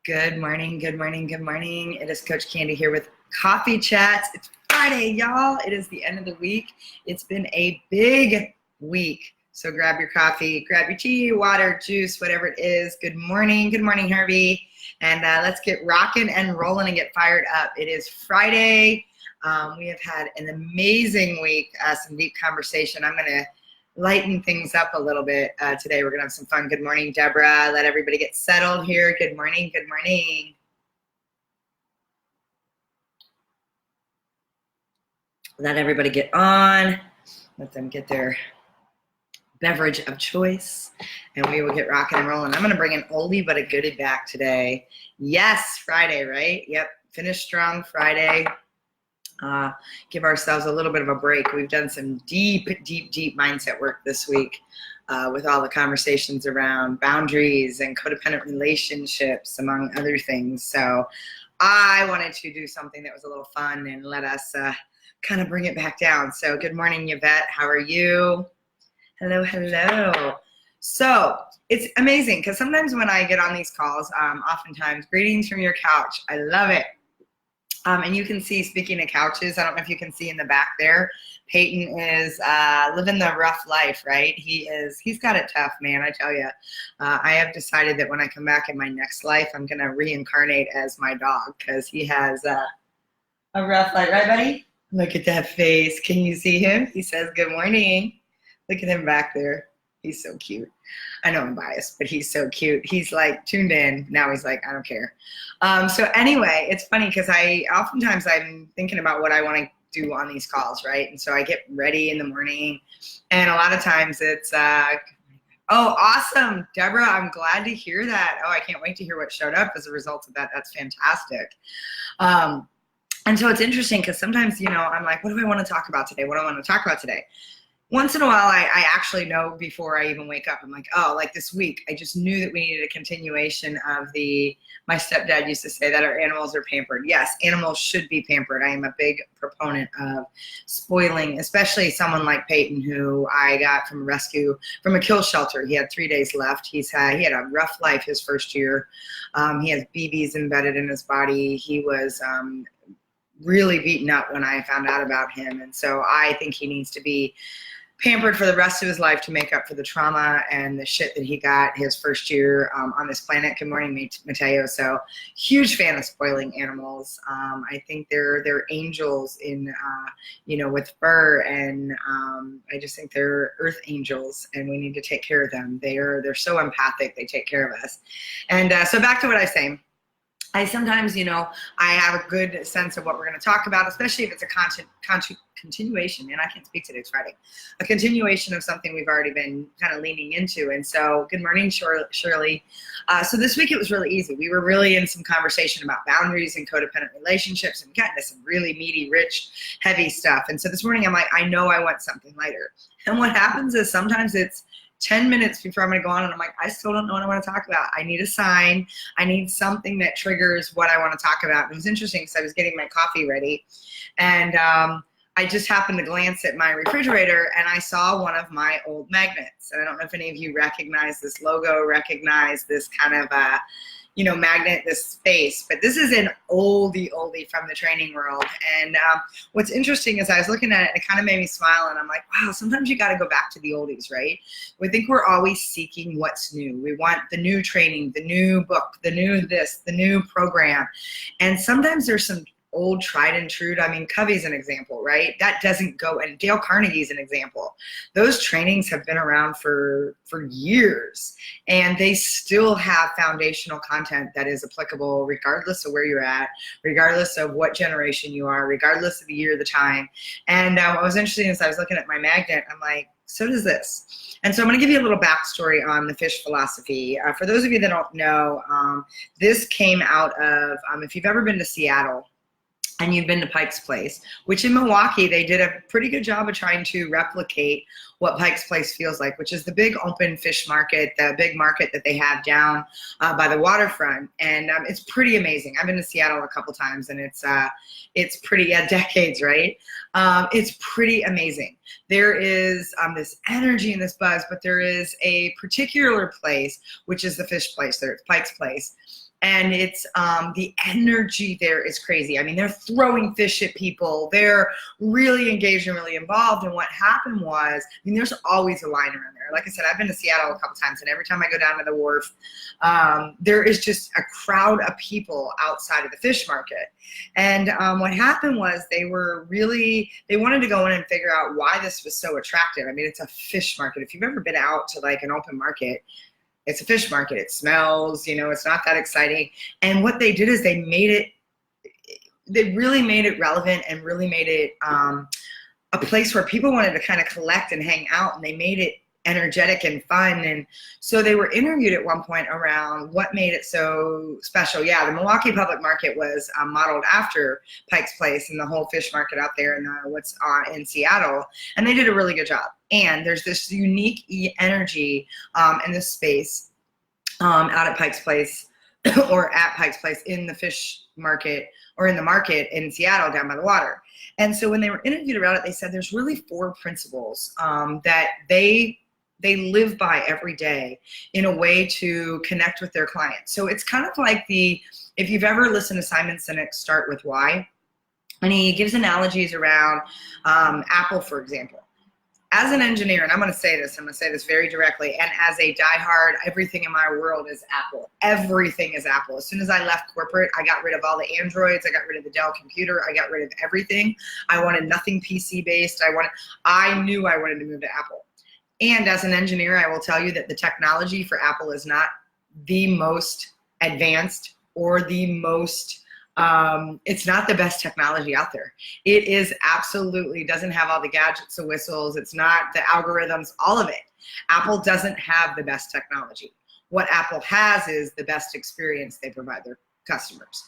Good morning, good morning, good morning. It is Coach Candy here with Coffee Chats. It's Friday, y'all. It is the end of the week. It's been a big week. So grab your coffee, grab your tea, water, juice, whatever it is. Good morning, Harvey. And let's get rocking and rolling and get fired up. It is Friday. We have had an amazing week, some deep conversation. I'm going to lighten things up a little bit today. We're gonna have some fun. Good morning, Deborah. Let everybody get settled here. Good morning, good morning. Let everybody get on. Let them get their beverage of choice, and we will get rocking and rolling. I'm gonna bring an oldie but a goodie back today. Yes, Friday, right? Yep, finish strong Friday. Give ourselves a little bit of a break. We've done some deep mindset work this week with all the conversations around boundaries and codependent relationships, among other things. So I wanted to do something that was a little fun and let us kind of bring it back down. So good morning, Yvette. How are you? Hello, hello. So it's amazing because sometimes when I get on these calls, oftentimes, greetings from your couch. I love it. And you can see, speaking of couches, I don't know if you can see in the back there, Peyton is living the rough life, right? He's got it tough, man, I tell you. I have decided that when I come back in my next life, I'm going to reincarnate as my dog because he has a rough life. Right, buddy? Look at that face. Can you see him? He says, good morning. Look at him back there. He's so cute. I know I'm biased, but he's so cute. He's like tuned in. Now he's like, I don't care. So anyway, it's funny because oftentimes I'm thinking about what I want to do on these calls, right? And so I get ready in the morning, and a lot of times it's, oh, awesome, Deborah. I'm glad to hear that. Oh, I can't wait to hear what showed up as a result of that. That's fantastic. And so it's interesting because sometimes, I'm like, what do I want to talk about today? What do I want to talk about today? Once in a while, I actually know before I even wake up. I'm like, oh, like this week, I just knew that we needed a continuation of my stepdad used to say that our animals are pampered. Yes, animals should be pampered. I am a big proponent of spoiling, especially someone like Peyton, who I got from from a kill shelter. He had 3 days left. He had a rough life his first year. He has BBs embedded in his body. He was really beaten up when I found out about him. And so I think he needs to be pampered for the rest of his life to make up for the trauma and the shit that he got his first year on this planet. Good morning, Mateo. So huge fan of spoiling animals. I think they're angels in, with fur, and I just think they're earth angels, and we need to take care of them. They're so empathic. They take care of us. And so back to what I was saying. I sometimes, I have a good sense of what we're going to talk about, especially if it's a continuation. Man, I can't speak today, it's Friday. A continuation of something we've already been kind of leaning into. And so, good morning, Shirley. So this week it was really easy. We were really in some conversation about boundaries and codependent relationships, and getting to some really meaty, rich, heavy stuff. And so this morning I'm like, I know I want something lighter. And what happens is sometimes it's 10 minutes before I'm going to go on, and I'm like, I still don't know what I want to talk about. I need a sign. I need something that triggers what I want to talk about. And it was interesting because I was getting my coffee ready, and I just happened to glance at my refrigerator, and I saw one of my old magnets. And I don't know if any of you recognize this logo, recognize this kind of magnet, this face, but this is an oldie from the training world. And what's interesting is I was looking at it, and it kind of made me smile, and I'm like, wow, sometimes you got to go back to the oldies, right? We think we're always seeking what's new. We want the new training, the new book, the new this, the new program. And sometimes there's some old tried and true. I mean, Covey's an example, right? That doesn't go, and Dale Carnegie's an example. Those trainings have been around for years, and they still have foundational content that is applicable regardless of where you're at, regardless of what generation you are, regardless of the year, the time. And what was interesting is I was looking at my magnet, I'm like, so does this. And so I'm going to give you a little backstory on the fish philosophy. For those of you that don't know, this came out of, if you've ever been to Seattle, and you've been to Pike's Place, which in Milwaukee, they did a pretty good job of trying to replicate what Pike's Place feels like, which is the big open fish market, the big market that they have down by the waterfront. And it's pretty amazing. I've been to Seattle a couple times, and it's pretty, decades, right? It's pretty amazing. There is this energy and this buzz, but there is a particular place, which is the fish place there, Pike's Place. And it's the energy there is crazy. I mean, they're throwing fish at people. They're really engaged and really involved. And what happened was, I mean, there's always a line around there. Like I said, I've been to Seattle a couple times, and every time I go down to the wharf, there is just a crowd of people outside of the fish market. And what happened was they wanted to go in and figure out why this was so attractive. I mean, it's a fish market. If you've ever been out to like an open market, it's a fish market. It smells, it's not that exciting. And what they did is they really made it relevant and really made it a place where people wanted to kind of collect and hang out, and they made it energetic and fun. And so they were interviewed at one point around what made it so special. Yeah, the Milwaukee Public Market was modeled after Pike's Place and the whole fish market out there in what's in Seattle, and they did a really good job. And there's this unique energy in this space out at Pike's Place or at Pike's Place in the fish market or in the market in Seattle down by the water. And so when they were interviewed about it, they said there's really 4 principles that they live by every day in a way to connect with their clients. So it's kind of like if you've ever listened to Simon Sinek's Start With Why, and he gives analogies around Apple, for example. As an engineer, and I'm going to say this very directly, and as a diehard, everything in my world is Apple. Everything is Apple. As soon as I left corporate, I got rid of all the Androids. I got rid of the Dell computer. I got rid of everything. I wanted nothing PC based. I knew I wanted to move to Apple. And as an engineer, I will tell you that the technology for Apple is not the most advanced or the most, it's not the best technology out there. It is absolutely, doesn't have all the gadgets and whistles. It's not the algorithms, all of it. Apple doesn't have the best technology. What Apple has is the best experience they provide their customers.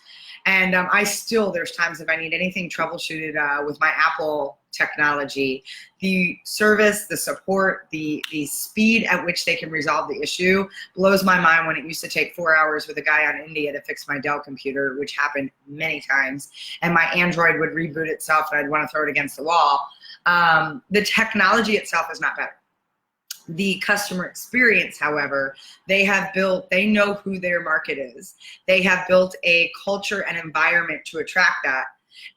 And there's times if I need anything troubleshooted with my Apple technology, the service, the support, the speed at which they can resolve the issue blows my mind. When it used to take 4 hours with a guy on India to fix my Dell computer, which happened many times, and my Android would reboot itself and I'd want to throw it against the wall. The technology itself is not better. The customer experience, however, they know who their market is. They have built a culture and environment to attract that.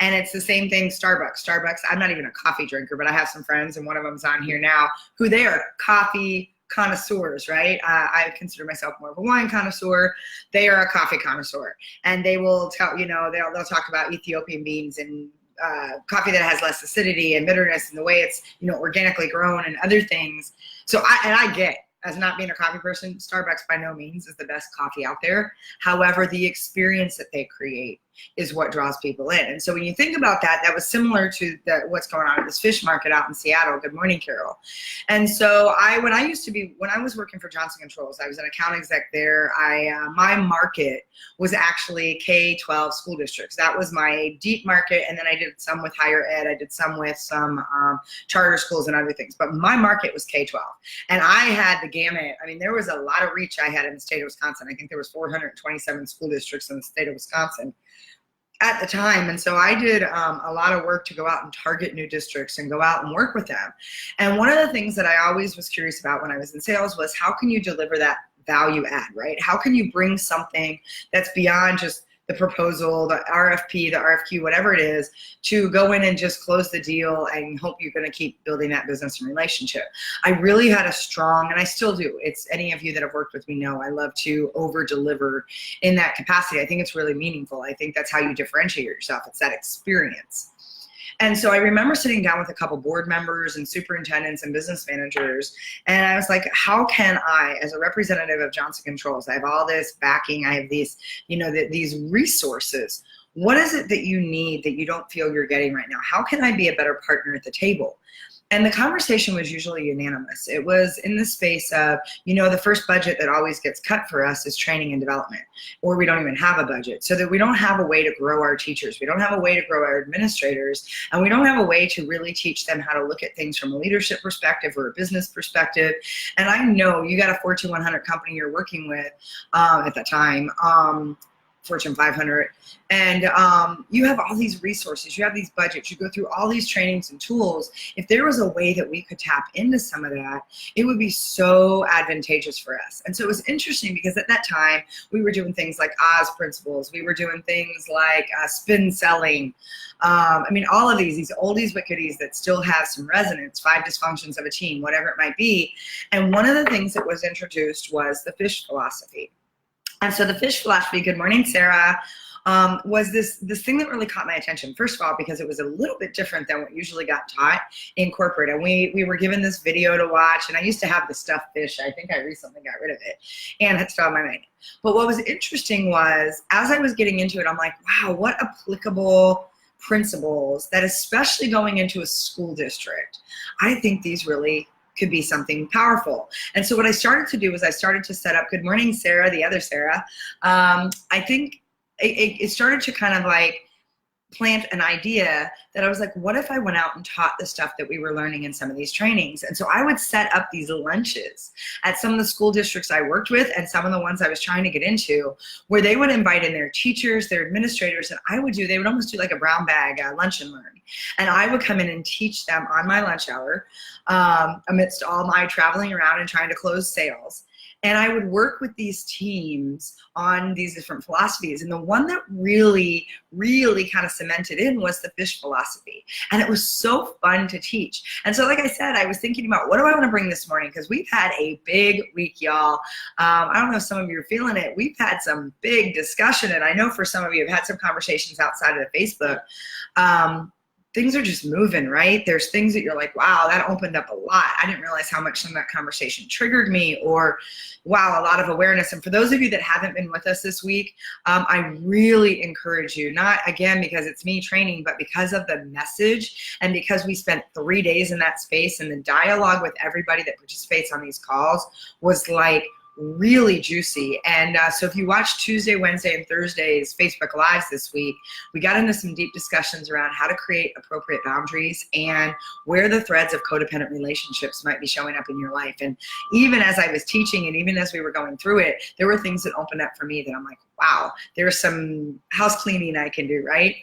And it's the same thing, Starbucks. I'm not even a coffee drinker, but I have some friends, and one of them's on here now, who they are coffee connoisseurs, right? I consider myself more of a wine connoisseur. They are a coffee connoisseur. And they will tell, they'll talk about Ethiopian beans and coffee that has less acidity and bitterness and the way it's, organically grown and other things. So I get, as not being a coffee person, Starbucks by no means is the best coffee out there. However, the experience that they create is what draws people in. And so when you think about that, that was similar to what's going on at this fish market out in Seattle. Good morning, Carol. And so when I was working for Johnson Controls, I was an account exec there. My market was actually K-12 school districts. That was my deep market. And then I did some with higher ed. I did some with some charter schools and other things. But my market was K-12. And I had the gamut. I mean, there was a lot of reach I had in the state of Wisconsin. I think there was 427 school districts in the state of Wisconsin at the time. And so I did a lot of work to go out and target new districts and go out and work with them. And one of the things that I always was curious about when I was in sales was, how can you deliver that value add, right? How can you bring something that's beyond just the proposal, the RFP, the RFQ, whatever it is, to go in and just close the deal and hope you're going to keep building that business and relationship. I really had a strong, and I still do, it's any of you that have worked with me know I love to over deliver in that capacity. I think it's really meaningful. I think that's how you differentiate yourself. It's that experience. And so I remember sitting down with a couple board members and superintendents and business managers, and I was like, how can I, as a representative of Johnson Controls, I have all this backing, I have these, these resources. What is it that you need that you don't feel you're getting right now? How can I be a better partner at the table? And the conversation was usually unanimous. It was in the space of, the first budget that always gets cut for us is training and development, or we don't even have a budget, so that we don't have a way to grow our teachers. We don't have a way to grow our administrators, and we don't have a way to really teach them how to look at things from a leadership perspective or a business perspective. And I know you got a Fortune 100 company you're working with at the time. Fortune 500. And you have all these resources, you have these budgets, you go through all these trainings and tools. If there was a way that we could tap into some of that, it would be so advantageous for us. And so it was interesting because at that time, we were doing things like Oz principles. We were doing things like spin selling. I mean, all of these oldies but goodies that still have some resonance, 5 dysfunctions of a team, whatever it might be. And one of the things that was introduced was the fish philosophy. And so the fish philosophy, good morning, Sarah, was this thing that really caught my attention. First of all, because it was a little bit different than what usually got taught in corporate. And we were given this video to watch, and I used to have the stuffed fish. I think I recently got rid of it, and it's still on my mind. But what was interesting was, as I was getting into it, I'm like, wow, what applicable principles that, especially going into a school district, I think these really could be something powerful. And so what I started to do was I started to set up, good morning, Sarah, the other Sarah. I think it started to kind of like plant an idea that I was like, what if I went out and taught the stuff that we were learning in some of these trainings? And so I would set up these lunches at some of the school districts I worked with and some of the ones I was trying to get into, where they would invite in their teachers, their administrators, and they would almost do like a brown bag lunch and learn. And I would come in and teach them on my lunch hour amidst all my traveling around and trying to close sales. And I would work with these teams on these different philosophies. And the one that really, really kind of cemented in was the fish philosophy. And it was so fun to teach. And so, like I said, I was thinking about, what do I want to bring this morning? Because we've had a big week, y'all. I don't know if some of you are feeling it. We've had some big discussion. And I know for some of you have had some conversations outside of the Facebook. Things are just moving, right? There's things that you're like, wow, that opened up a lot. I didn't realize how much some of that conversation triggered me, or wow, a lot of awareness. And for those of you that haven't been with us this week, I really encourage you, not again because it's me training, but because of the message and because we spent 3 days in that space, and the dialogue with everybody that participates on these calls was like really juicy. And so if you watch Tuesday, Wednesday, and Thursday's Facebook Lives this week, we got into some deep discussions around how to create appropriate boundaries and where the threads of codependent relationships might be showing up in your life. And even as I was teaching and even as we were going through it, there were things that opened up for me that I'm like, wow, there's some house cleaning I can do, right?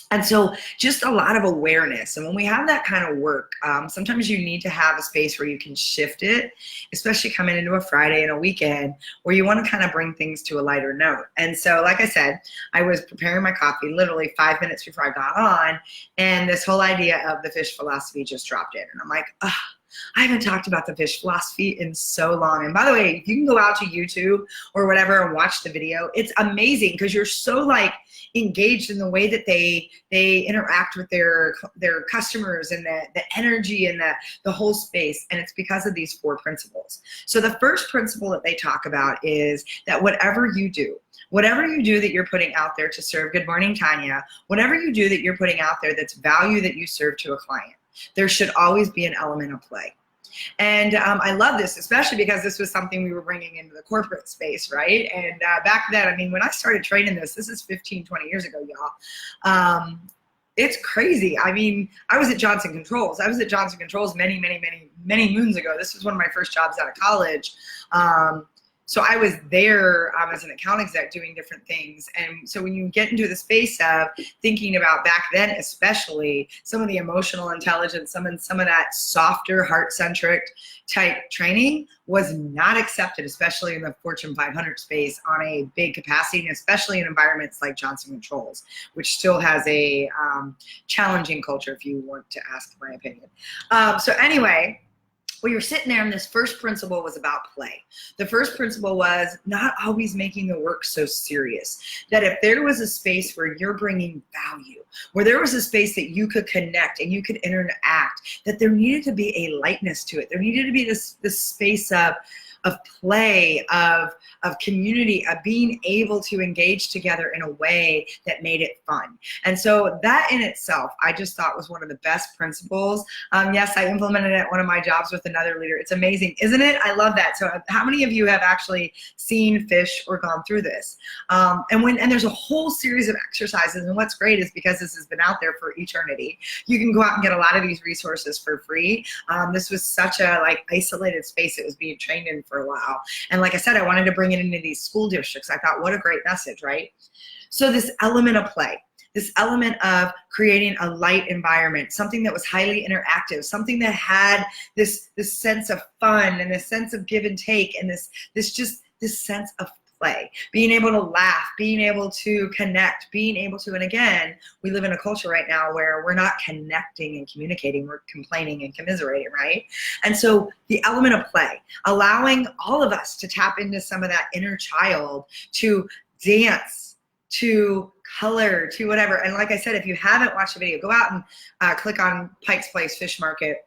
And so just a lot of awareness. And when we have that kind of work, sometimes you need to have a space where you can shift it, especially coming into a Friday and a weekend where you want to kind of bring things to a lighter note. And so, like I said, I was preparing my coffee literally 5 minutes before I got on, and this whole idea of the fish philosophy just dropped in. And I'm like, ugh. I haven't talked about the fish philosophy in so long. And by the way, if you can go out to YouTube or whatever and watch the video, it's amazing because you're so like engaged in the way that they interact with their customers and the energy and the whole space. And it's because of these 4 principles. So the first principle that they talk about is that whatever you do that you're putting out there to serve, good morning, Tanya, whatever you do that you're putting out there that's value that you serve to a client, there should always be an element of play. And I love this, especially because this was something we were bringing into the corporate space, right? And back then, I mean, when I started training this is 15, 20 years ago, y'all. It's crazy. I mean, I was at Johnson Controls. I was at Johnson Controls many, many, many, many moons ago. This was one of my first jobs out of college. So I was there as an account exec doing different things. And so when you get into the space of thinking about back then, especially some of the emotional intelligence, some of that softer, heart-centric type training was not accepted, especially in the Fortune 500 space on a big capacity, and especially in environments like Johnson Controls, which still has a challenging culture, if you want to ask my opinion. So anyway, we were sitting there, and this first principle was about play. The first principle was not always making the work so serious. That if there was a space where you're bringing value, where there was a space that you could connect and you could interact, that there needed to be a lightness to it. There needed to be this space of play, of community, of being able to engage together in a way that made it fun. And so that in itself, I just thought was one of the best principles. Yes, I implemented it at one of my jobs with another leader. It's amazing, isn't it? I love that. So how many of you have actually seen fish or gone through this? And there's a whole series of exercises. And what's great is because this has been out there for eternity, you can go out and get a lot of these resources for free. This was such a like isolated space it was being trained in for a while. And like I said, I wanted to bring it into these school districts. I thought, what a great message, right? So this element of play, this element of creating a light environment, something that was highly interactive, something that had this sense of fun and this sense of give and take, and this sense of play, being able to laugh, being able to connect, being able to, and again, we live in a culture right now where we're not connecting and communicating, we're complaining and commiserating, right? And so the element of play, allowing all of us to tap into some of that inner child, to dance, to color, to whatever. And like I said, if you haven't watched the video, go out and click on Pike's Place Fish Market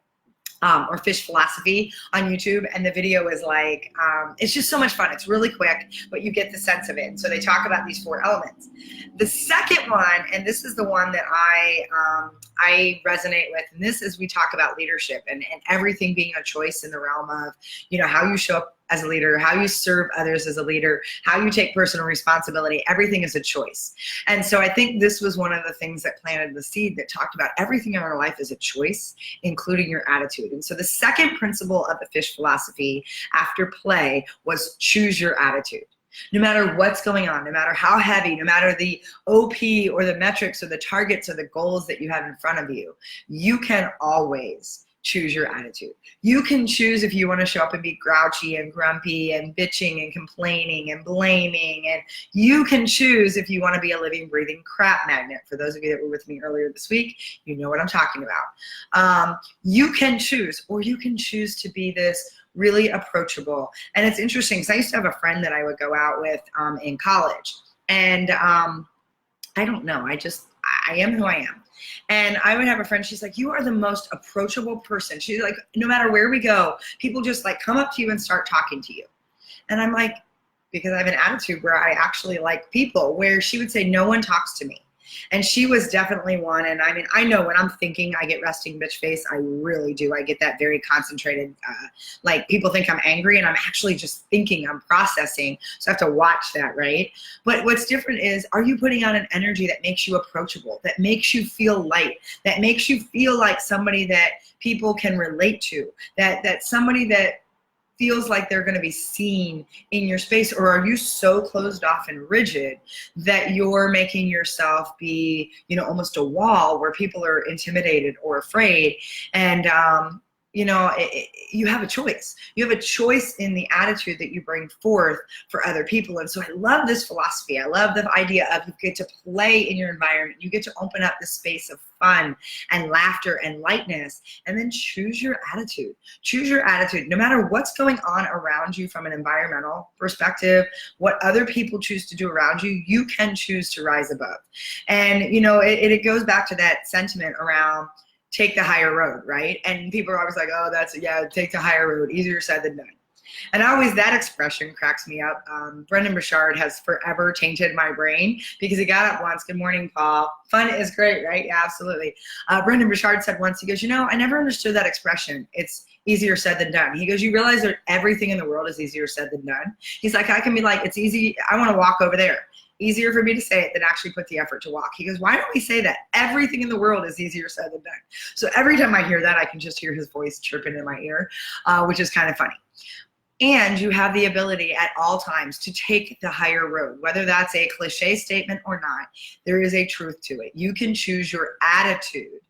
or Fish Philosophy on YouTube, and the video is like, it's just so much fun. It's really quick, but you get the sense of it. So they talk about these 4 elements. The second one, and this is the one that I resonate with, and this is, we talk about leadership and everything being a choice in the realm of, you know, how you show up as a leader, how you serve others as a leader, how you take personal responsibility. Everything is a choice. And so I think this was one of the things that planted the seed that talked about everything in our life is a choice, including your attitude. And so the second principle of the fish philosophy after play was choose your attitude. No matter what's going on, no matter how heavy, no matter the OP or the metrics or the targets or the goals that you have in front of you, you can always choose your attitude. You can choose if you want to show up and be grouchy and grumpy and bitching and complaining and blaming, and you can choose if you want to be a living, breathing crap magnet. For those of you that were with me earlier this week, you know what I'm talking about. You can choose, or you can choose to be this really approachable. And it's interesting because I used to have a friend that I would go out with in college, and I don't know, I am who I am. And I would have a friend, she's like, you are the most approachable person. She's like, no matter where we go, people just like come up to you and start talking to you. And I'm like, because I have an attitude where I actually like people, where she would say, no one talks to me. And she was definitely one. And I mean, I know when I'm thinking, I get resting bitch face. I really do. I get that very concentrated, like people think I'm angry and I'm actually just thinking, I'm processing. So I have to watch that, right? But what's different is, are you putting on an energy that makes you approachable, that makes you feel light, that makes you feel like somebody that people can relate to, that somebody that feels like they're going to be seen in your space? Or are you so closed off and rigid that you're making yourself be, you know, almost a wall where people are intimidated or afraid? And you know, you have a choice. You have a choice in the attitude that you bring forth for other people. And so I love this philosophy. I love the idea of you get to play in your environment. You get to open up the space of fun and laughter and lightness, and then choose your attitude. Choose your attitude. No matter what's going on around you from an environmental perspective, what other people choose to do around you, you can choose to rise above. And, you know, it goes back to that sentiment around take the higher road, right? And people are always like, oh, yeah, take the higher road, easier said than done. And that expression cracks me up. Brendan Burchard has forever tainted my brain because he got up once, good morning, Paul. Fun is great, right? Yeah, absolutely. Brendan Burchard said once, he goes, you know, I never understood that expression. It's easier said than done. He goes, you realize that everything in the world is easier said than done? He's like, I can be like, it's easy, I want to walk over there. Easier for me to say it than actually put the effort to walk. He goes, why don't we say that? Everything in the world is easier said than done. So every time I hear that, I can just hear his voice chirping in my ear, which is kind of funny. And you have the ability at all times to take the higher road, whether that's a cliche statement or not. There is a truth to it. You can choose your attitude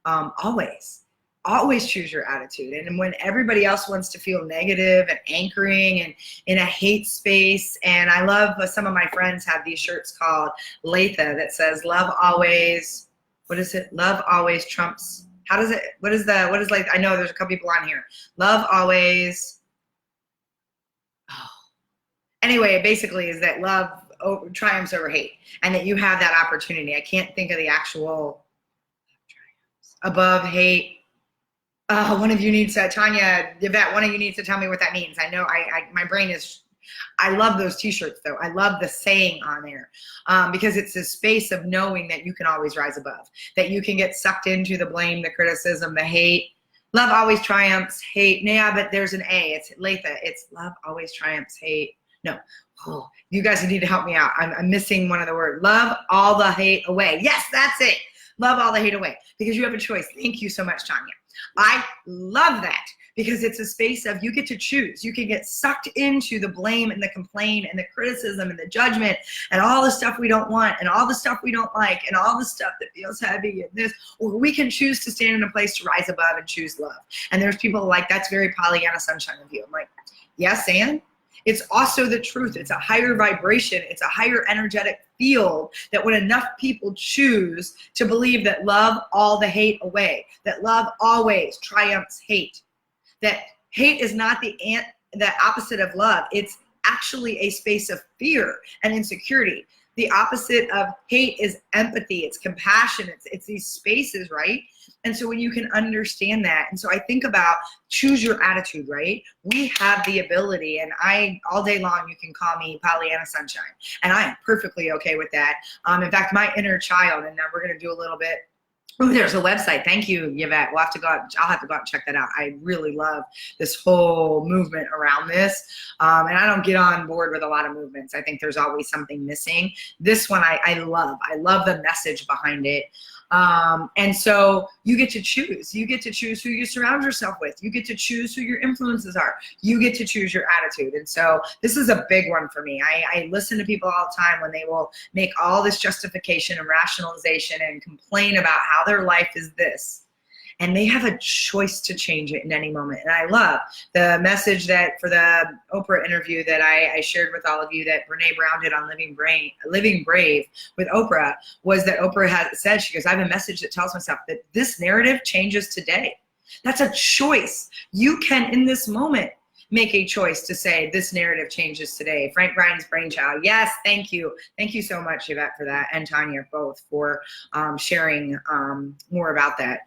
always. Always choose your attitude. And when everybody else wants to feel negative and anchoring and in a hate space, and I love some of my friends have these shirts called Latha that says love always, what is it? Love always trumps. How does it, what is like, I know there's a couple people on here. Love always, anyway, it basically is that love triumphs over hate, and that you have that opportunity. I can't think of the actual above hate. One of you needs to, Tanya, Yvette, one of you needs to tell me what that means. I know my brain is, I love those t-shirts though. I love the saying on there because it's a space of knowing that you can always rise above, that you can get sucked into the blame, the criticism, the hate. Love always triumphs, hate. Yeah, but there's an A. It's Latha. It's love always triumphs, hate. No. Oh, you guys need to help me out. I'm missing one of the words. Love all the hate away. Yes, that's it. Love all the hate away because you have a choice. Thank you so much, Tanya. I love that because it's a space of you get to choose. You can get sucked into the blame and the complaint and the criticism and the judgment and all the stuff we don't want and all the stuff we don't like and all the stuff that feels heavy and this, or we can choose to stand in a place to rise above and choose love. And there's people like, that's very Pollyanna sunshine of you. I'm like, yes, and it's also the truth. It's a higher vibration. It's a higher energetic field that when enough people choose to believe that love all the hate away, that love always triumphs hate, that hate is not the opposite of love. It's actually a space of fear and insecurity. The opposite of hate is empathy. It's compassion. It's these spaces, right? And so when you can understand that, and so I think about choose your attitude, right? We have the ability, and all day long, you can call me Pollyanna Sunshine, and I am perfectly okay with that. In fact, my inner child, and now we're going to do a little bit. Oh, there's a website. Thank you, Yvette. I'll have to go out and check that out. I really love this whole movement around this. And I don't get on board with a lot of movements. I think there's always something missing. This one I love. I love the message behind it. And so you get to choose. You get to choose who you surround yourself with. You get to choose who your influences are. You get to choose your attitude. And so this is a big one for me. I listen to people all the time when they will make all this justification and rationalization and complain about how their life is this. And they have a choice to change it in any moment. And I love the message that for the Oprah interview that I shared with all of you that Brene Brown did on Living Brave with Oprah, was that Oprah had said, she goes, I have a message that tells myself that this narrative changes today. That's a choice. You can, in this moment, make a choice to say this narrative changes today. Frank Ryan's brainchild. Yes, thank you. Thank you so much, Yvette, for that, and Tanya, both, for sharing more about that.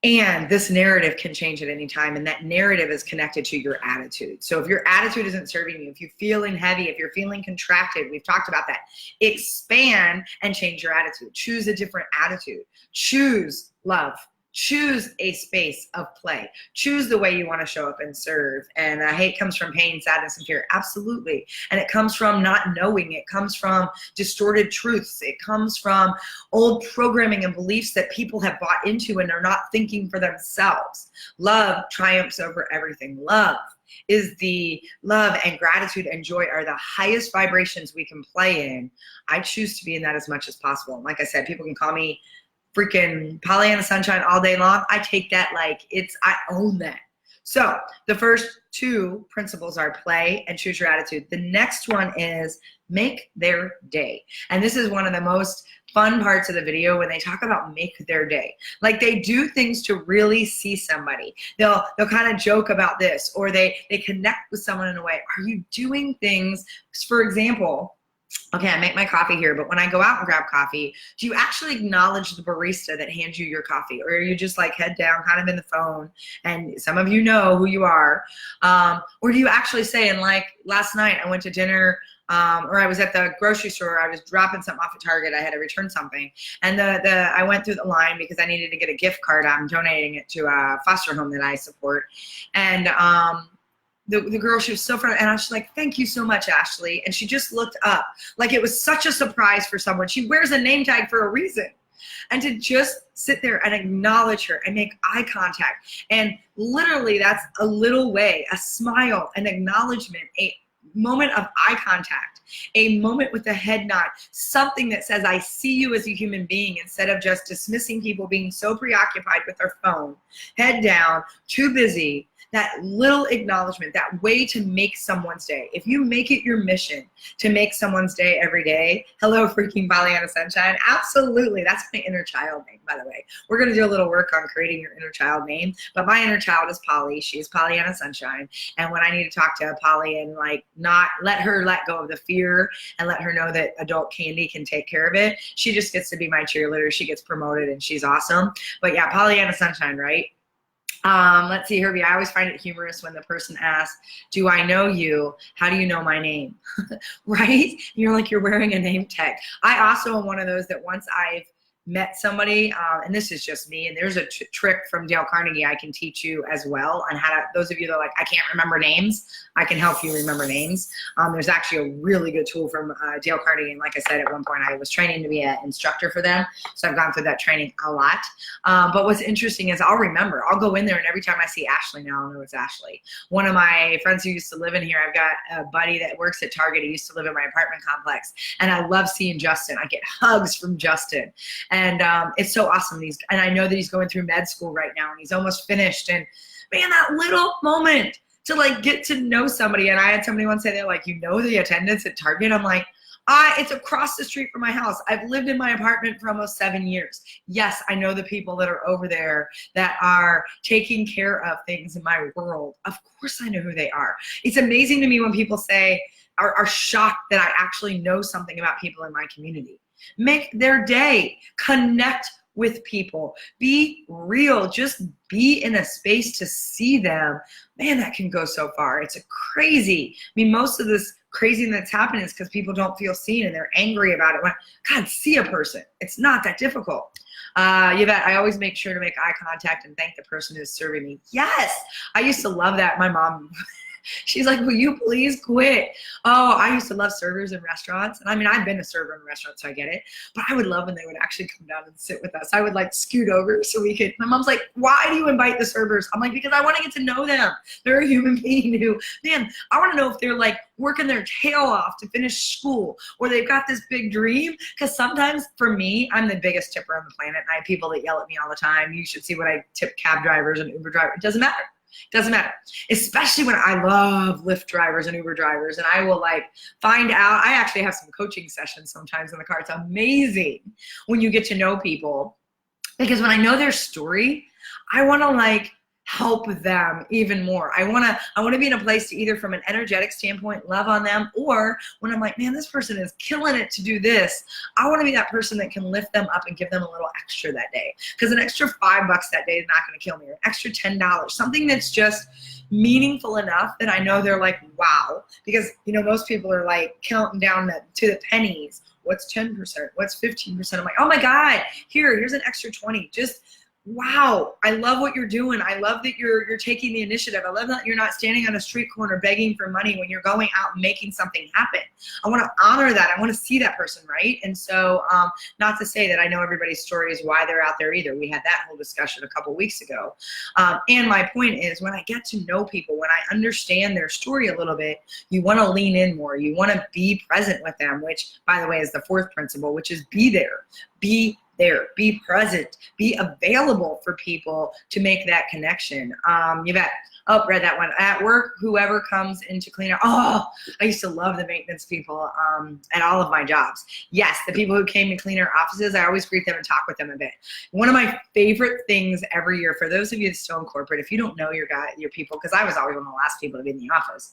And this narrative can change at any time, and that narrative is connected to your attitude. So if your attitude isn't serving you, if you're feeling heavy, if you're feeling contracted, we've talked about that, expand and change your attitude. Choose a different attitude. Choose love. Choose a space of play. Choose the way you want to show up and serve. And hate comes from pain, sadness, and fear. Absolutely. And it comes from not knowing. It comes from distorted truths. It comes from old programming and beliefs that people have bought into and are not thinking for themselves. Love triumphs over everything. Love and gratitude and joy are the highest vibrations we can play in. I choose to be in that as much as possible. And like I said, people can call me freaking Pollyanna Sunshine all day long. I take that like I own that. So the first two principles are play and choose your attitude. The next one is make their day. And this is one of the most fun parts of the video when they talk about make their day. Like they do things to really see somebody. They'll kind of joke about this, or they connect with someone in a way. Are you doing things, for example, okay, I make my coffee here, but when I go out and grab coffee, do you actually acknowledge the barista that hands you your coffee? Or are you just like head down, kind of in the phone, and some of you know who you are? Or do you actually say, and like last night I went to dinner, or I was at the grocery store, I was dropping something off at Target, I had to return something, and I went through the line because I needed to get a gift card. I'm donating it to a foster home that I support, and the girl, she was so friendly, and I was like, thank you so much, Ashley. And she just looked up like it was such a surprise for someone. She wears a name tag for a reason. And to just sit there and acknowledge her and make eye contact. And literally that's a little way, a smile, an acknowledgement, a moment of eye contact, a moment with a head nod, something that says, I see you as a human being, instead of just dismissing people being so preoccupied with their phone, head down, too busy. That little acknowledgement, that way to make someone's day. If you make it your mission to make someone's day every day, hello freaking Pollyanna Sunshine, absolutely. That's my inner child name, by the way. We're going to do a little work on creating your inner child name, but my inner child is Polly. She's Pollyanna Sunshine. And when I need to talk to Polly and like not let her let go of the fear and let her know that adult Candy can take care of it, she just gets to be my cheerleader. She gets promoted and she's awesome. But yeah, Pollyanna Sunshine, right? Let's see, Herbie, I always find it humorous when the person asks, do I know you? How do you know my name? Right? You're like, you're wearing a name tag. I also am one of those that once I've met somebody, and this is just me, and there's a trick from Dale Carnegie I can teach you as well on how to, those of you that are like, I can't remember names, I can help you remember names. There's actually a really good tool from Dale Carnegie, and like I said, at one point I was training to be an instructor for them, so I've gone through that training a lot. But what's interesting is I'll remember, I'll go in there, and every time I see Ashley now, I'll know it's Ashley. One of my friends who used to live in here, I've got a buddy that works at Target. He used to live in my apartment complex, and I love seeing Justin. I get hugs from Justin, and it's so awesome. And I know that he's going through med school right now, and he's almost finished, and man, that little moment to like get to know somebody. And I had somebody once say, they're like, you know the attendants at Target? I'm like, it's across the street from my house. I've lived in my apartment for almost 7 years. Yes, I know the people that are over there that are taking care of things in my world. Of course I know who they are. It's amazing to me when people say, are shocked that I actually know something about people in my community. Make their day. Connect with people. Be real. Just be in a space to see them. Man, that can go so far. It's a crazy. I mean, most of this crazy that's happening is because people don't feel seen and they're angry about it. When, God, see a person. It's not that difficult. Yvette, I always make sure to make eye contact and thank the person who's serving me. Yes, I used to love that. My mom, she's like, will you please quit? Oh, I used to love servers in restaurants. And I mean, I've been a server in restaurants, so I get it. But I would love when they would actually come down and sit with us. I would like scoot over so we could, my mom's like, why do you invite the servers? I'm like, because I want to get to know them. They're a human being who, man, I want to know if they're like working their tail off to finish school or they've got this big dream. Because sometimes for me, I'm the biggest tipper on the planet. I have people that yell at me all the time. You should see what I tip cab drivers and Uber drivers. It doesn't matter. Doesn't matter, especially when I love Lyft drivers and Uber drivers, and I will like find out. I actually have some coaching sessions sometimes in the car. It's amazing when you get to know people, because when I know their story, I want to like help them even more. I want to be in a place to either from an energetic standpoint love on them, or when I'm like, man, this person is killing it to do this, I want to be that person that can lift them up and give them a little extra that day, because an extra $5 that day is not going to kill me, or an extra $10, something that's just meaningful enough that I know they're like, wow. Because you know, most people are like counting down to the pennies. What's 10%? What's 15%? I'm like, oh my God, here's an extra 20. Just wow, I love what you're doing. I love that you're taking the initiative. I love that you're not standing on a street corner begging for money when you're going out and making something happen. I want to honor that. I want to see that person, right? And so not to say that I know everybody's story is why they're out there either. We had that whole discussion a couple weeks ago. And my point is, when I get to know people, when I understand their story a little bit, you want to lean in more. You want to be present with them, which, by the way, is the fourth principle, which is be there. Be there, be present, be available for people to make that connection. You bet. Oh, read that one. At work, whoever comes in to clean up. Oh, I used to love the maintenance people at all of my jobs. Yes, the people who came to clean our offices, I always greet them and talk with them a bit. One of my favorite things every year, for those of you that's still in corporate, if you don't know your people, because I was always one of the last people to be in the office.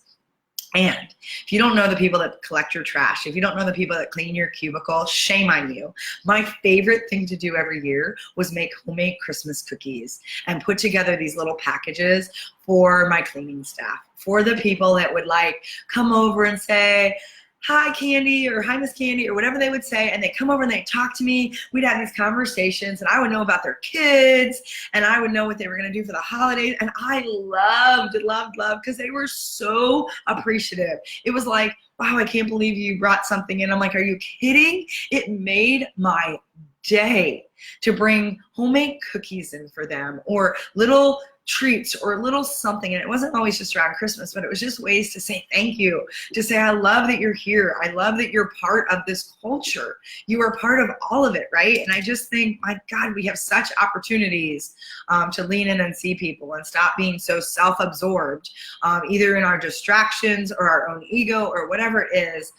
And if you don't know the people that collect your trash, if you don't know the people that clean your cubicle, shame on you. My favorite thing to do every year was make homemade Christmas cookies and put together these little packages for my cleaning staff, for the people that would like come over and say, hi, Candy, or hi, Miss Candy, or whatever they would say, and they come over and they talk to me. We'd have these conversations, and I would know about their kids, and I would know what they were going to do for the holidays, and I loved, because they were so appreciative. It was like, wow, I can't believe you brought something in. I'm like, are you kidding? It made my day to bring homemade cookies in for them, or little treats or a little something. And it wasn't always just around Christmas, but it was just ways to say thank you, to say, I love that you're here. I love that you're part of this culture. You are part of all of it, right? And I just think, my God, we have such opportunities to lean in and see people and stop being so self-absorbed, either in our distractions or our own ego or whatever it is.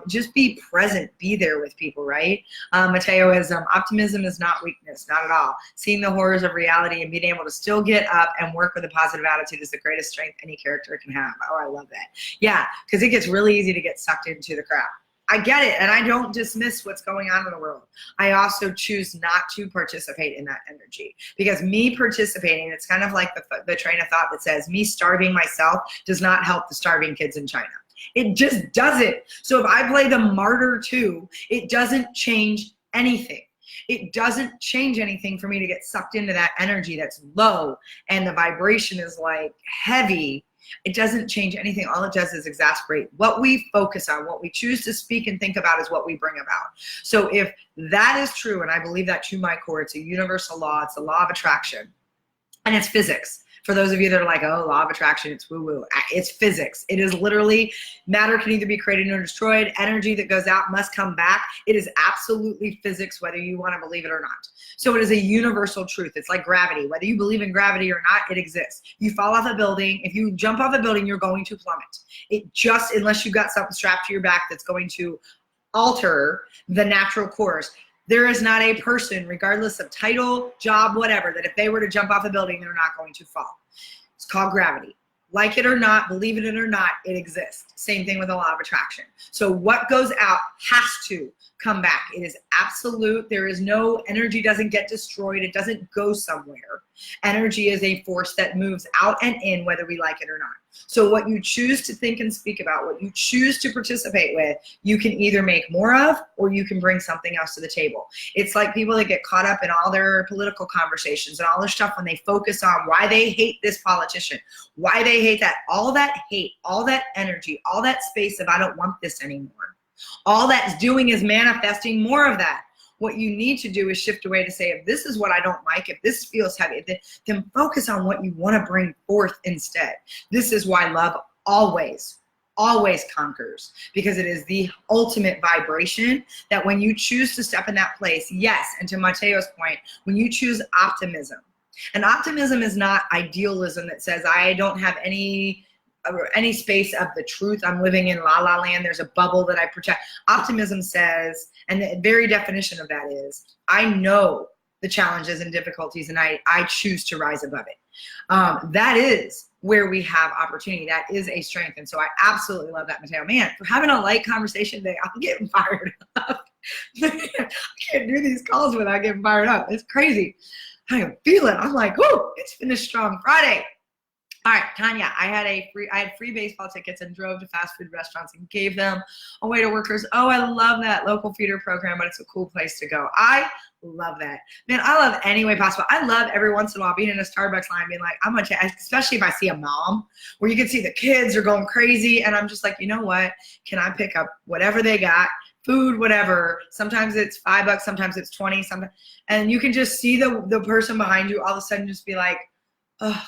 Just be present, be there with people, right? Mateo is, optimism is not weakness, not at all. Seeing the horrors of reality and being able to still get up and work with a positive attitude is the greatest strength any character can have. Oh, I love that. Yeah, because it gets really easy to get sucked into the crowd. I get it, and I don't dismiss what's going on in the world. I also choose not to participate in that energy, because me participating, it's kind of like the train of thought that says me starving myself does not help the starving kids in China. It just doesn't. So if I play the martyr too, it doesn't change anything. It doesn't change anything for me to get sucked into that energy that's low and the vibration is like heavy. It doesn't change anything. All it does is exasperate. What we focus on, what we choose to speak and think about is what we bring about. So if that is true, and I believe that to my core, it's a universal law, it's a law of attraction, and it's physics. For those of you that are like, oh, law of attraction, it's woo-woo. It's physics. It is literally matter can either be created or destroyed. Energy that goes out must come back. It is absolutely physics, whether you want to believe it or not. So it is a universal truth. It's like gravity. Whether you believe in gravity or not, it exists. You fall off a building. If you jump off a building, you're going to plummet. It just, unless you've got something strapped to your back that's going to alter the natural course. There is not a person, regardless of title, job, whatever, that if they were to jump off a building, they're not going to fall. It's called gravity. Like it or not, believe it or not, it exists. Same thing with the law of attraction. So what goes out has to come back. It is absolute. There is no, energy doesn't get destroyed. It doesn't go somewhere. Energy is a force that moves out and in, whether we like it or not. So what you choose to think and speak about, what you choose to participate with, you can either make more of, or you can bring something else to the table. It's like people that get caught up in all their political conversations and all their stuff when they focus on why they hate this politician, why they hate that, all that hate, all that energy, all that space of I don't want this anymore. All that's doing is manifesting more of that. What you need to do is shift away to say, if this is what I don't like, if this feels heavy, then focus on what you want to bring forth instead. This is why love always conquers, because it is the ultimate vibration that when you choose to step in that place, yes, and to Mateo's point, when you choose optimism, and optimism is not idealism that says I don't have any space of the truth. I'm living in la la land. There's a bubble that I protect. Optimism says, and the very definition of that is, I know the challenges and difficulties and I choose to rise above it. That is where we have opportunity. That is a strength. And so I absolutely love that, Mateo. Man, for having a light conversation today, I'm getting fired up. I can't do these calls without getting fired up. It's crazy. I can feel it. I'm like, oh, it's finished strong Friday. All right, Tanya, I had free baseball tickets and drove to fast food restaurants and gave them away to workers. Oh, I love that local feeder program, but it's a cool place to go. I love that. Man, I love any way possible. I love every once in a while being in a Starbucks line being like, I'm going to, especially if I see a mom where you can see the kids are going crazy. And I'm just like, you know what? Can I pick up whatever they got? Food, whatever. Sometimes it's $5, sometimes it's 20, sometimes. And you can just see the person behind you all of a sudden just be like, oh.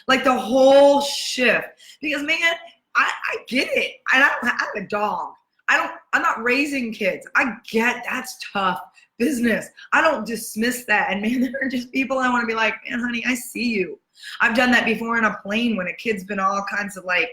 Like the whole shift, because man, I get it. I have a dog. I'm not raising kids. I get that's tough business. I don't dismiss that. And man, there are just people I want to be like, man, honey, I see you. I've done that before in a plane when a kid's been all kinds of like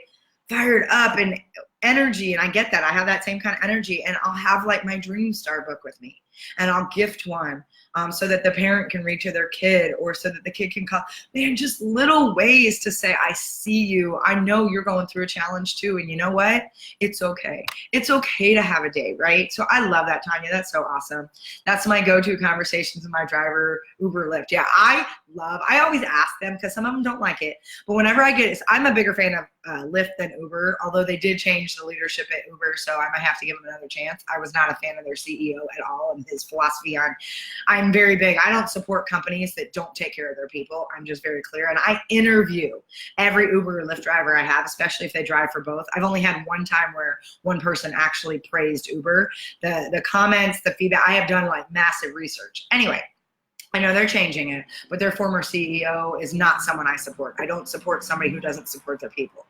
fired up and energy. And I get that. I have that same kind of energy, and I'll have like my Dream Star book with me and I'll gift one. So that the parent can read to their kid, or so that the kid can call. Man, just little ways to say, I see you. I know you're going through a challenge too. And you know what? It's okay. It's okay to have a day, right? So I love that, Tanya. That's so awesome. That's my go-to conversations with my driver, Uber, Lyft. Yeah, I always ask them because some of them don't like it. But whenever I get it, I'm a bigger fan of Lyft than Uber, although they did change the leadership at Uber. So I might have to give them another chance. I was not a fan of their CEO at all and his philosophy on, I'm very big. I don't support companies that don't take care of their people. I'm just very clear. And I interview every Uber or Lyft driver I have, especially if they drive for both. I've only had one time where one person actually praised Uber. The comments, the feedback, I have done like massive research. Anyway, I know they're changing it, but their former CEO is not someone I support. I don't support somebody who doesn't support their people.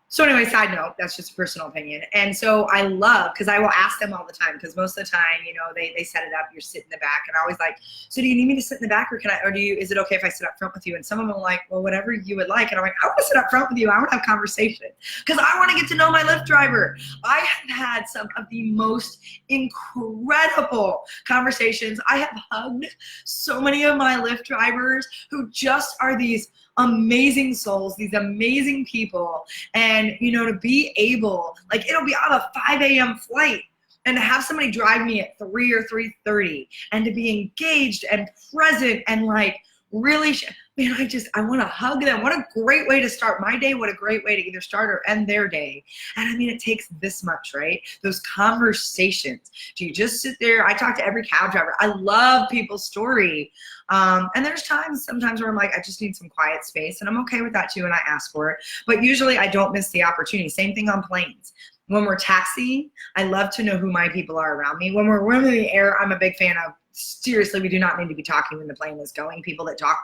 So anyway, side note, that's just a personal opinion. And so I love, because I will ask them all the time, because most of the time, you know, they set it up, you're sitting in the back, and I always like, so do you need me to sit in the back, or is it okay if I sit up front with you? And some of them are like, well, whatever you would like. And I'm like, I want to sit up front with you. I want to have conversation, because I want to get to know my Lyft driver. I have had some of the most incredible conversations. I have hugged so many of my Lyft drivers who just are these amazing souls, these amazing people. And, you know, to be able, like, it'll be on a 5 a.m. flight, and to have somebody drive me at 3 or 3:30 and to be engaged and present and like really, man, I want to hug them. What a great way to start my day. What a great way to either start or end their day. And I mean, it takes this much, right? Those conversations. Do you just sit there? I talk to every cab driver. I love people's story. And there's sometimes where I'm like, I just need some quiet space, and I'm okay with that too. And I ask for it, but usually I don't miss the opportunity. Same thing on planes. When we're taxiing, I love to know who my people are around me. When we're in the air, I'm a big fan of, seriously, we do not need to be talking when the plane is going. People that talk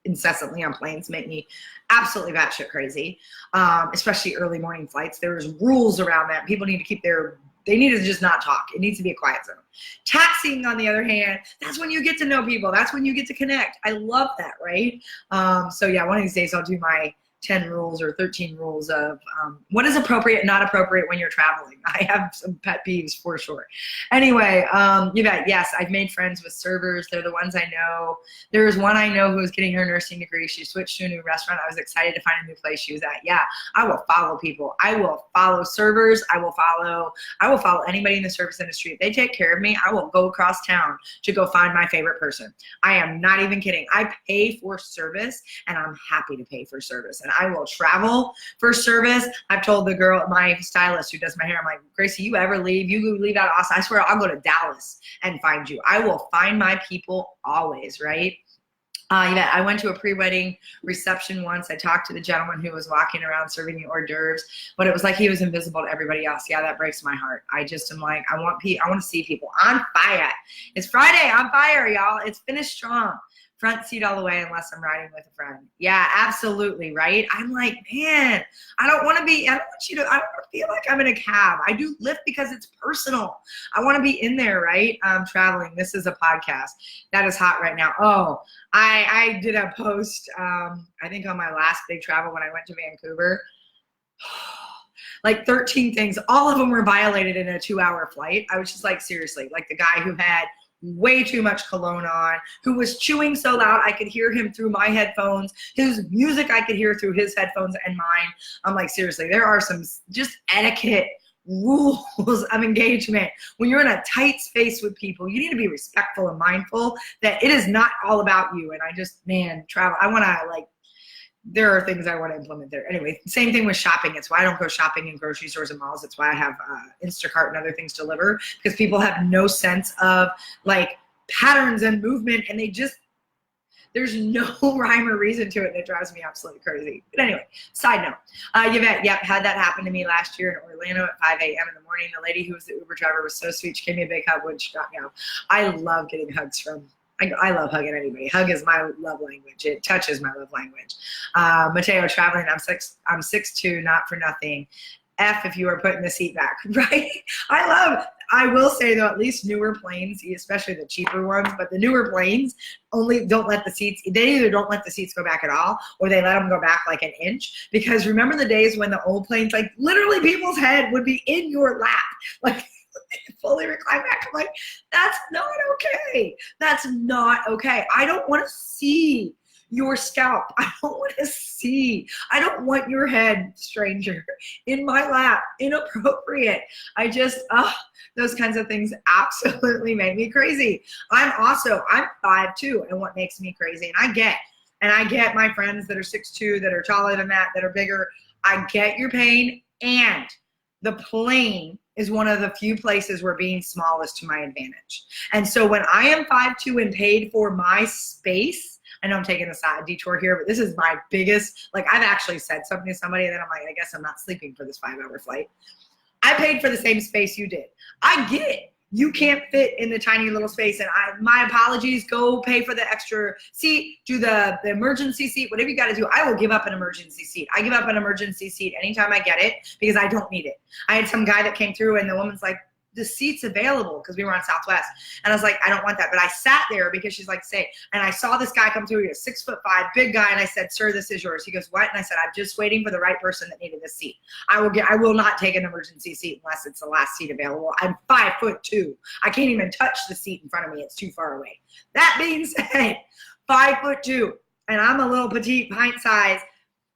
incessantly on planes make me absolutely batshit crazy, especially early morning flights. There's rules around that. People need to they need to just not talk. It needs to be a quiet zone. Taxiing, on the other hand, that's when you get to know people. That's when you get to connect. I love that, right? So yeah, one of these days I'll do my 10 rules or 13 rules of what is appropriate and not appropriate when you're traveling. I have some pet peeves for sure. Anyway, you bet. Yes, I've made friends with servers. They're the ones I know. There was one I know who was getting her nursing degree. She switched to a new restaurant. I was excited to find a new place she was at. Yeah, I will follow people. I will follow servers. I will follow anybody in the service industry. If they take care of me, I will go across town to go find my favorite person. I am not even kidding. I pay for service, and I'm happy to pay for service. And I will travel for service. I've told the girl, my stylist who does my hair, I'm like, Gracie, you ever leave? You leave out of Austin, I swear I'll go to Dallas and find you. I will find my people always, right? Yeah, I went to a pre-wedding reception once. I talked to the gentleman who was walking around serving the hors d'oeuvres, but it was like he was invisible to everybody else. Yeah, that breaks my heart. I just am like, I want to see people on fire. It's Friday, on fire, y'all. It's finished strong. Front seat all the way unless I'm riding with a friend. Yeah, absolutely, right? I'm like, man, I don't want to feel like I'm in a cab. I do Lyft because it's personal. I want to be in there, right? Traveling. This is a podcast. That is hot right now. Oh, I did a post, I think on my last big travel when I went to Vancouver. Like 13 things. All of them were violated in a 2-hour flight. I was just like, seriously, like the guy who had way too much cologne on, who was chewing so loud I could hear him through my headphones, his music I could hear through his headphones and mine. I'm like, seriously, there are some just etiquette rules of engagement. When you're in a tight space with people, you need to be respectful and mindful that it is not all about you. And I just, man, travel, there are things I want to implement there. Anyway, same thing with shopping. It's why I don't go shopping in grocery stores and malls. It's why I have Instacart and other things deliver, because people have no sense of like patterns and movement, and there's no rhyme or reason to it, and it drives me absolutely crazy. But anyway, side note, had that happen to me last year in Orlando at 5 a.m. in the morning. The lady who was the Uber driver was so sweet. She gave me a big hug when she got me out. I love getting hugs from I love hugging anybody. Hug is my love language. It touches my love language. Mateo, traveling, I'm 6'2", not for nothing. F if you are putting the seat back, right? I will say though, at least newer planes, especially the cheaper ones, but the newer planes only don't let the seats, they either don't let the seats go back at all, or they let them go back like an inch. Because remember the days when the old planes, like literally people's head would be in your lap. Like, fully recline back. I'm like, that's not okay. That's not okay. I don't want to see your scalp. I don't want your head, stranger, in my lap. Inappropriate. Those kinds of things absolutely make me crazy. I'm 5'2", and what makes me crazy, and I get my friends that are 6'2", that are taller than that are bigger. I get your pain, and the plane is one of the few places where being small is to my advantage. And so when I am 5'2" and paid for my space, I know I'm taking a side detour here, but this is my biggest, like I've actually said something to somebody and then I'm like, I guess I'm not sleeping for this 5-hour flight. I paid for the same space you did. I get it. You can't fit in the tiny little space, and my apologies. Go pay for the extra seat, do the emergency seat, whatever you got to do. I will give up an emergency seat. I give up an emergency seat anytime I get it because I don't need it. I had some guy that came through, and the woman's like, the seat's available, because we were on Southwest. And I was like, I don't want that. But I sat there because she's like, say, and I saw this guy come through. He was 6'5", big guy. And I said, sir, this is yours. He goes, what? And I said, I'm just waiting for the right person that needed this seat. I will not take an emergency seat unless it's the last seat available. I'm 5'2". I can't even touch the seat in front of me. It's too far away. That being said, 5'2", and I'm a little petite, pint size.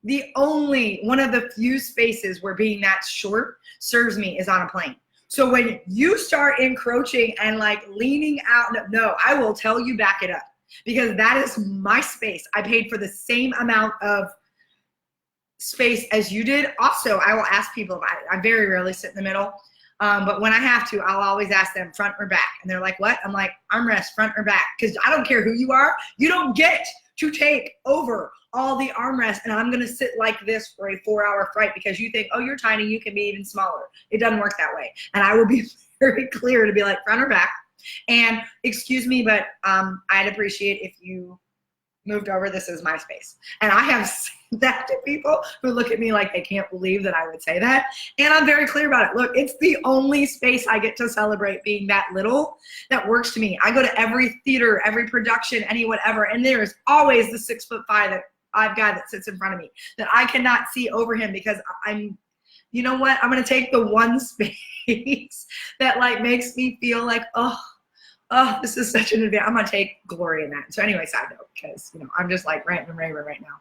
One of the few spaces where being that short serves me is on a plane. So when you start encroaching and like leaning out, no, I will tell you, back it up. because that is my space. I paid for the same amount of space as you did. Also, I will ask people, I very rarely sit in the middle, but when I have to, I'll always ask them front or back. And they're like, what? I'm like, armrest, front or back, because I don't care who you are. You don't get to take over all the armrests, and I'm going to sit like this for a 4-hour flight because you think, oh, you're tiny, you can be even smaller. It doesn't work that way. And I will be very clear to be like front or back. And excuse me, but I'd appreciate if you moved over. This is my space. And I have said that to people who look at me like they can't believe that I would say that. And I'm very clear about it. Look, it's the only space I get to celebrate being that little that works to me. I go to every theater, every production, any whatever, and there is always the 6'5" guy that sits in front of me that I cannot see over him because I'm, you know what? I'm going to take the one space that like makes me feel like, oh, this is such an advantage. I'm going to take glory in that. So anyway, side note, because, you know, I'm just like ranting and raving right now.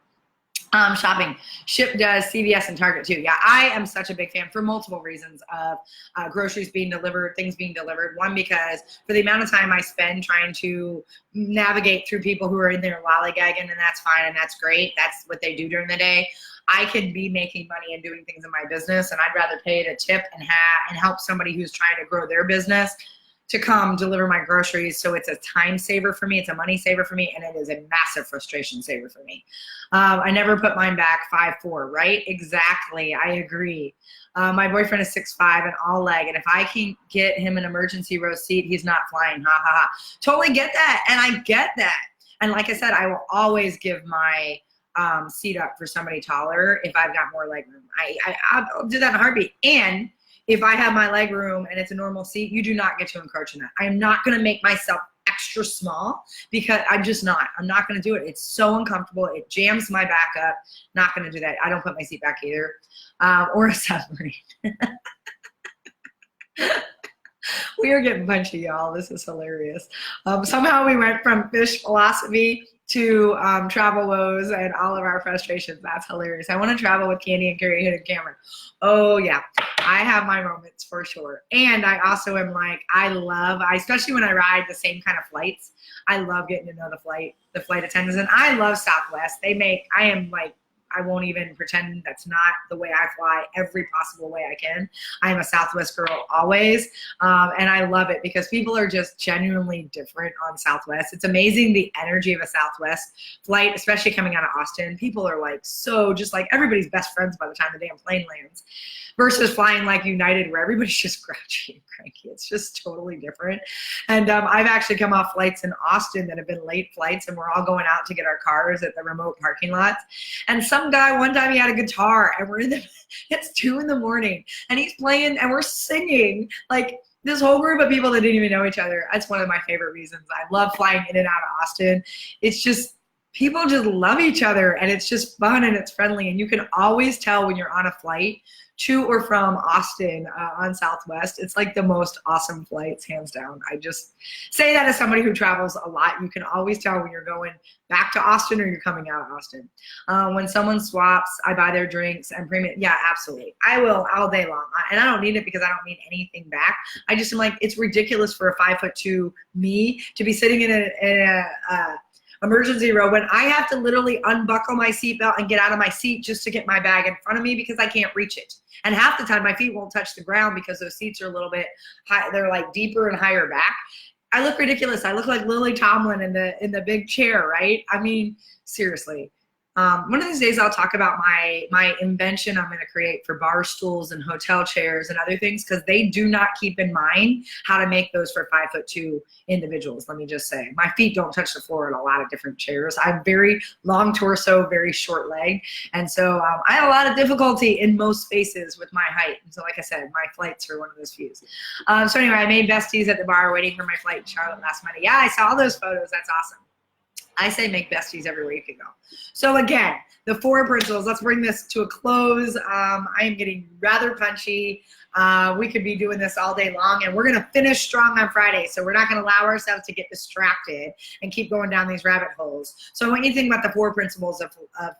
Shopping. Ship does CVS and Target too. Yeah, I am such a big fan for multiple reasons of groceries being delivered, things being delivered. One, because for the amount of time I spend trying to navigate through people who are in there lollygagging, and that's fine and that's great. That's what they do during the day. I could be making money and doing things in my business, and I'd rather pay it a tip and help somebody who's trying to grow their business to come deliver my groceries. So it's a time saver for me, it's a money saver for me, and it is a massive frustration saver for me. I never put mine back 5'4", right? Exactly, I agree. My boyfriend is 6'5" and all leg, and if I can get him an emergency row seat, he's not flying, ha ha ha. Totally get that, and I get that. And like I said, I will always give my seat up for somebody taller if I've got more leg room. I'll do that in a heartbeat. And if I have my leg room and it's a normal seat, you do not get to encroach in that. I am not going to make myself extra small because I'm just not. I'm not going to do it. It's so uncomfortable. It jams my back up. Not going to do that. I don't put my seat back either. Or a submarine. We are getting punchy, y'all. This is hilarious. Somehow we went from fish philosophy to travel woes and all of our frustrations. That's hilarious. I want to travel with Candy and Carrie and Cameron. Oh yeah, I have my moments for sure. And I also am like, especially when I ride the same kind of flights, I love getting to know the flight attendants. And I love Southwest. I won't even pretend that's not the way I fly every possible way I can. I am a Southwest girl always. And I love it because people are just genuinely different on Southwest. It's amazing the energy of a Southwest flight, especially coming out of Austin. People are like, so just like everybody's best friends by the time the damn plane lands, versus flying like United where everybody's just grouchy and cranky. It's just totally different. And I've actually come off flights in Austin that have been late flights, and we're all going out to get our cars at the remote parking lots. And some guy, one time he had a guitar, and it's 2 in the morning, and he's playing, and we're singing, like this whole group of people that didn't even know each other. That's one of my favorite reasons. I love flying in and out of Austin. It's just, people just love each other, and it's just fun and it's friendly. And you can always tell when you're on a flight to or from Austin on Southwest. It's like the most awesome flights, hands down. I just say that as somebody who travels a lot. You can always tell when you're going back to Austin or you're coming out of Austin. When someone swaps, I buy their drinks and premium. Yeah, absolutely. I will all day long. And I don't need it because I don't need anything back. I just am like, it's ridiculous for a 5'2" me to be sitting in a emergency row when I have to literally unbuckle my seatbelt and get out of my seat just to get my bag in front of me because I can't reach it. And half the time my feet won't touch the ground because those seats are a little bit high. They're like deeper and higher back. I look ridiculous. I look like Lily Tomlin in the big chair, right? I mean, seriously. One of these days I'll talk about my invention I'm going to create for bar stools and hotel chairs and other things, because they do not keep in mind how to make those for 5'2" individuals. Let me just say, my feet don't touch the floor in a lot of different chairs. I'm very long torso, very short leg. And so I have a lot of difficulty in most spaces with my height. And so like I said, my flights are one of those few. So anyway, I made besties at the bar waiting for my flight in Charlotte last Monday. Yeah, I saw those photos. That's awesome. I say make besties everywhere you can go. So again, the 4 principles, let's bring this to a close. I am getting rather punchy. We could be doing this all day long, and we're gonna finish strong on Friday. So we're not gonna allow ourselves to get distracted and keep going down these rabbit holes. So I want you to think about the 4 principles of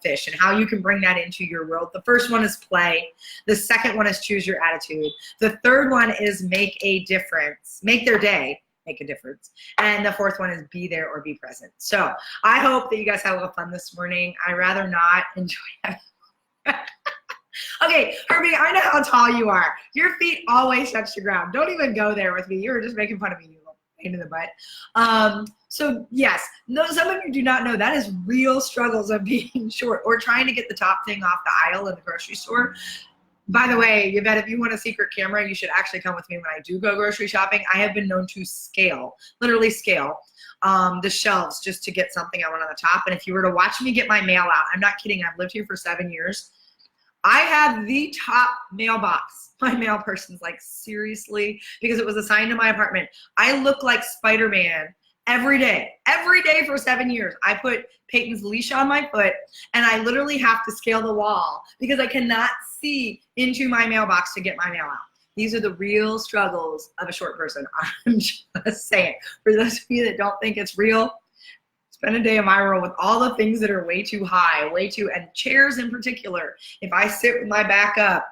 fish and how you can bring that into your world. The first one is play. The second one is choose your attitude. The third one is make a difference. Make their day. make a difference. And the fourth one is be there or be present. So I hope that you guys had a little fun this morning. I rather not enjoy it. Okay, Herbie, I know how tall you are. Your feet always touch the ground. Don't even go there with me. You were just making fun of me, you little pain in the butt. So yes, no, some of you do not know that is real struggles of being short or trying to get the top thing off the aisle in the grocery store. By the way, you bet if you want a secret camera, you should actually come with me when I do go grocery shopping. I have been known to scale, literally scale, the shelves just to get something I want on the top. And if you were to watch me get my mail out, I'm not kidding, I've lived here for 7 years. I have the top mailbox. My mail person's like, seriously? Because it was assigned to my apartment. I look like Spider-Man every day for 7 years. I put Peyton's leash on my foot and I literally have to scale the wall because I cannot see into my mailbox to get my mail out. These are the real struggles of a short person. I'm just saying. For those of you that don't think it's real, spend a day in my room with all the things that are way too high, and chairs in particular. If I sit with my back up,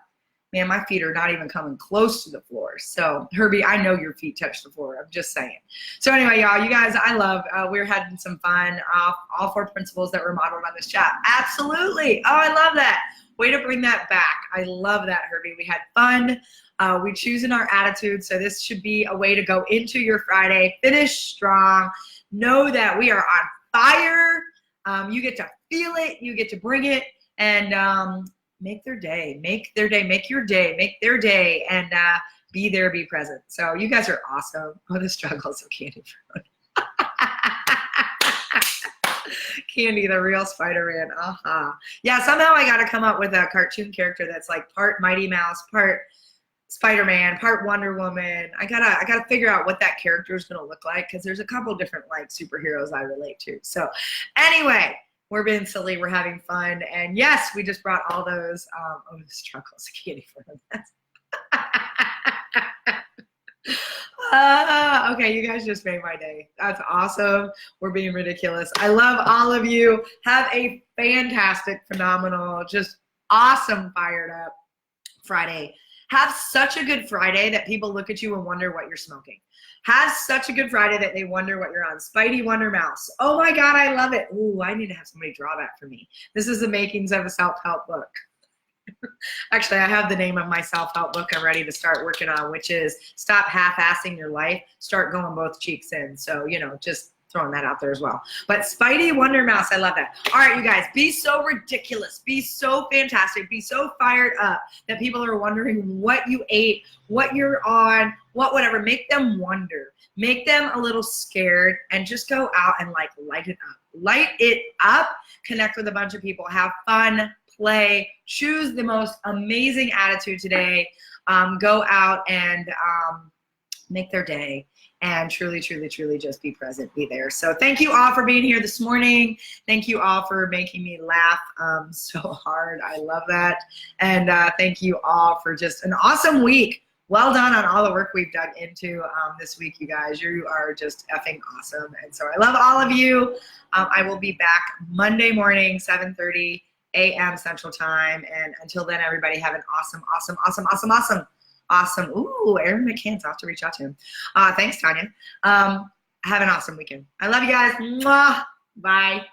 man, my feet are not even coming close to the floor. So Herbie, I know your feet touch the floor. I'm just saying. So anyway, y'all, you guys, I love, we're having some fun. All 4 principles that were modeled on this chat. Absolutely. Oh, I love that. Way to bring that back. I love that, Herbie. We had fun. We choosing our attitude. So this should be a way to go into your Friday. Finish strong. Know that we are on fire. You get to feel it. You get to bring it. And make their day. Make their day. Make your day. Make their day. And be there. Be present. So you guys are awesome. Oh, the struggles of Candy Fruit. Candy, the real Spider-Man. Yeah, somehow I got to come up with a cartoon character that's like part Mighty Mouse, part Spider-Man, part Wonder Woman. I gotta figure out what that character is gonna look like because there's a couple different like superheroes I relate to. So anyway, we're being silly, we're having fun, and yes, we just brought all those the struggles of Candy for them. Okay, you guys just made my day. That's awesome. We're being ridiculous. I love all of you. Have a fantastic, phenomenal, just awesome, fired up Friday. Have such a good Friday that people look at you and wonder what you're smoking. Have such a good Friday that they wonder what you're on. Spidey Wonder Mouse. Oh my God, I love it. Ooh, I need to have somebody draw that for me. This is the makings of a self-help book. Actually, I have the name of my self-help book I'm ready to start working on, which is Stop Half-Assing Your Life, Start Going Both Cheeks In. So, you know, just throwing that out there as well. But Spidey Wonder Mouse, I love that. All right, you guys, be so ridiculous. Be so fantastic. Be so fired up that people are wondering what you ate, what you're on, whatever. Make them wonder. Make them a little scared and just go out and like light it up. Light it up. Connect with a bunch of people. Have fun. Play, choose the most amazing attitude today. Go out and make their day and truly, truly, truly just be present, be there. So thank you all for being here this morning. Thank you all for making me laugh so hard. I love that. And thank you all for just an awesome week. Well done on all the work we've dug into this week, you guys. You are just effing awesome. And so I love all of you. I will be back Monday morning, 7:30 a.m. Central Time. And until then, everybody have an awesome, awesome, awesome, awesome, awesome, awesome. Ooh, Aaron McCann's. I'll have to reach out to him. Thanks, Tanya. Have an awesome weekend. I love you guys. Mwah. Bye.